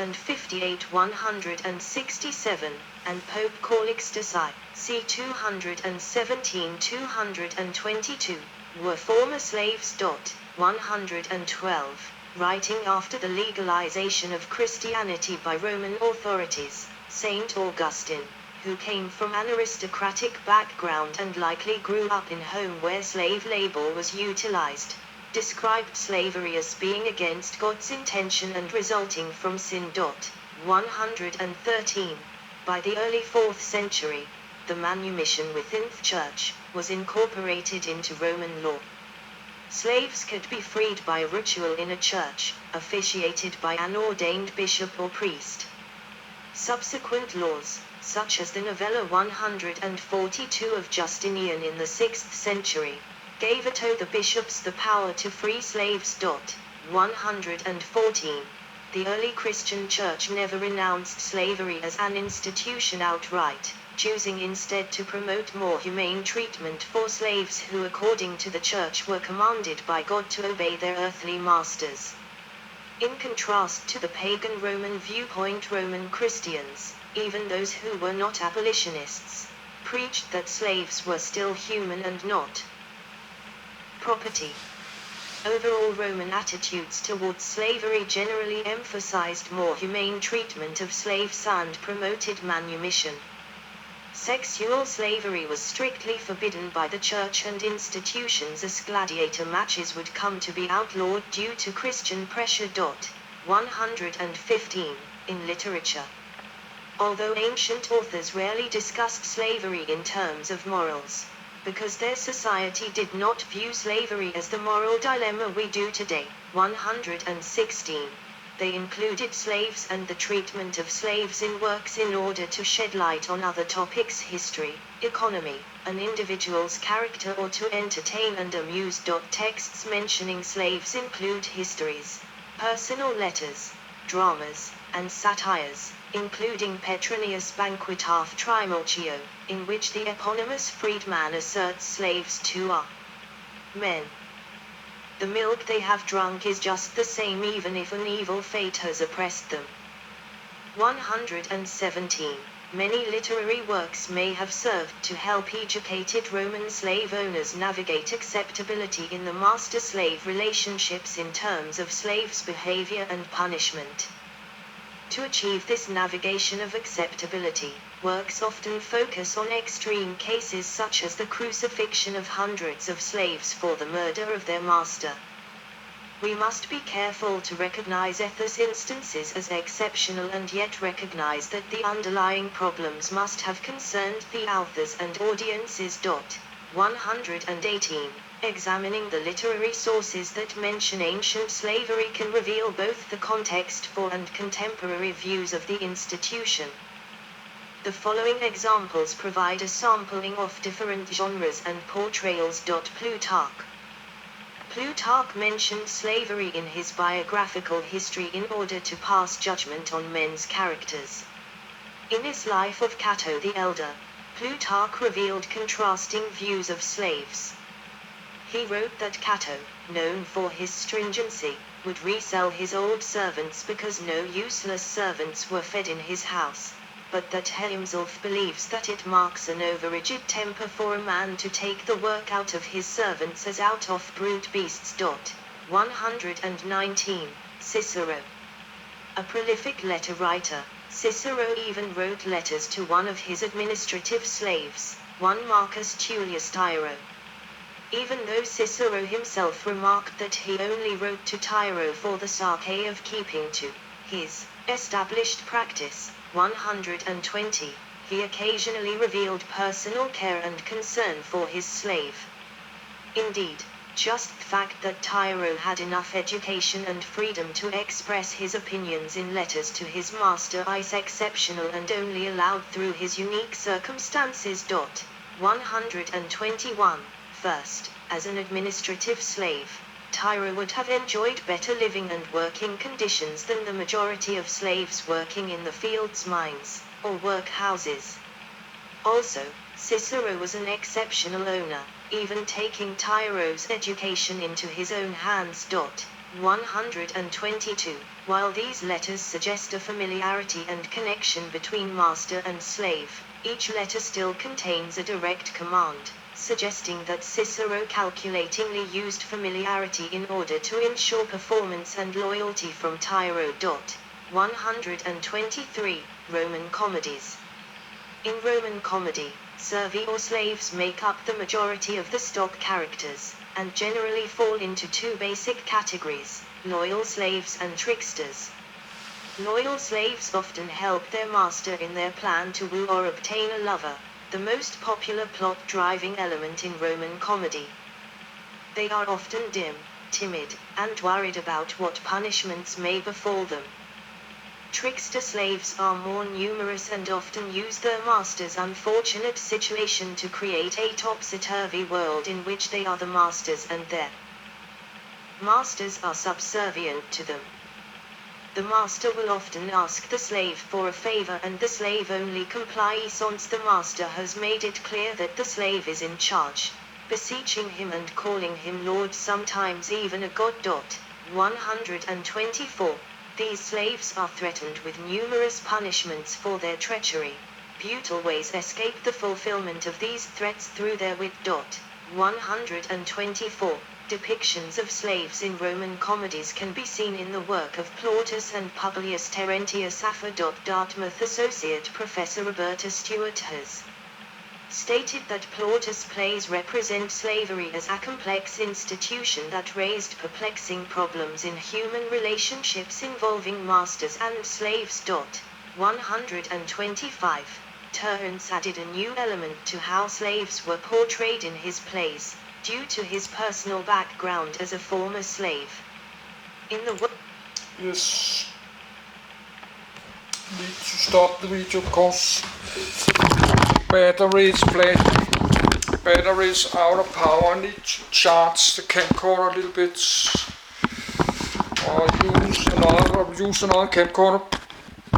167, and Pope Calixtus I, c. 217-222, were former slaves. 112, writing after the legalization of Christianity by Roman authorities, Saint Augustine, who came from an aristocratic background and likely grew up in a home where slave labor was utilized, described slavery as being against God's intention and resulting from sin. 113. By the early 4th century, the manumission within the church was incorporated into Roman law. Slaves could be freed by ritual in a church, officiated by an ordained bishop or priest. Subsequent laws, such as the Novella 142 of Justinian in the 6th century, gave to the bishops the power to free slaves. 114. The early Christian church never renounced slavery as an institution outright, choosing instead to promote more humane treatment for slaves who, according to the church, were commanded by God to obey their earthly masters. In contrast to the pagan Roman viewpoint, Roman Christians, even those who were not abolitionists, preached that slaves were still human and not property. Overall, Roman attitudes towards slavery generally emphasized more humane treatment of slaves and promoted manumission. Sexual slavery was strictly forbidden by the church and institutions, as gladiator matches would come to be outlawed due to Christian pressure. 115. In literature. Although ancient authors rarely discussed slavery in terms of morals, because their society did not view slavery as the moral dilemma we do today. 116. They included slaves and the treatment of slaves in works in order to shed light on other topics: history, economy, an individual's character, or to entertain and amuse. Texts mentioning slaves include histories, personal letters, dramas, and satires, including Petronius' Banquet Trimalchio, in which the eponymous freedman asserts slaves too are men. The milk they have drunk is just the same even if an evil fate has oppressed them. 117. Many literary works may have served to help educated Roman slave owners navigate acceptability in the master-slave relationships in terms of slaves' behavior and punishment. To achieve this navigation of acceptability, works often focus on extreme cases such as the crucifixion of hundreds of slaves for the murder of their master. We must be careful to recognize these instances as exceptional and yet recognize that the underlying problems must have concerned the authors and audiences. 118. Examining the literary sources that mention ancient slavery can reveal both the context for and contemporary views of the institution. The following examples provide a sampling of different genres and portrayals. Plutarch mentioned slavery in his biographical history in order to pass judgment on men's characters. In his Life of Cato the Elder, Plutarch revealed contrasting views of slaves. He wrote that Cato, known for his stringency, would resell his old servants because no useless servants were fed in his house, but that he himself believes that it marks an overrigid temper for a man to take the work out of his servants as out of brute beasts. 119. Cicero. A prolific letter writer, Cicero even wrote letters to one of his administrative slaves, one Marcus Tullius Tiro. Even though Cicero himself remarked that he only wrote to Tiro for the sake of keeping to his established practice. 120. He occasionally revealed personal care and concern for his slave. Indeed, just the fact that Tiro had enough education and freedom to express his opinions in letters to his master is exceptional and only allowed through his unique circumstances. 121. First, as an administrative slave, Tiro would have enjoyed better living and working conditions than the majority of slaves working in the fields, mines, or workhouses. Also, Cicero was an exceptional owner, even taking Tiro's education into his own hands. 122. While these letters suggest a familiarity and connection between master and slave, each letter still contains a direct command, suggesting that Cicero calculatingly used familiarity in order to ensure performance and loyalty from Tiro. 123. Roman comedies. In Roman comedy, servi or slaves make up the majority of the stock characters, and generally fall into two basic categories: loyal slaves and tricksters. Loyal slaves often help their master in their plan to woo or obtain a lover, the most popular plot-driving element in Roman comedy. They are often dim, timid, and worried about what punishments may befall them. Trickster slaves are more numerous and often use their master's unfortunate situation to create a topsy-turvy world in which they are the masters and their masters are subservient to them. The master will often ask the slave for a favor and the slave only complies since the master has made it clear that the slave is in charge, beseeching him and calling him Lord, sometimes even a god. 124. These slaves are threatened with numerous punishments for their treachery. Brutal ways escape the fulfillment of these threats through their wit. 124. Depictions of slaves in Roman comedies can be seen in the work of Plautus and Publius Terentius Affer. Dartmouth associate Professor Roberta Stewart has stated that Plautus' plays represent slavery as a complex institution that raised perplexing problems in human relationships involving masters and slaves. 125. Terence added a new element to how slaves were portrayed in his plays, due to his personal background as a former slave. In the Yes. Need to stop the video because battery is flat. Battery is out of power. I need to charge the camcorder a little bit. Or use another camcorder.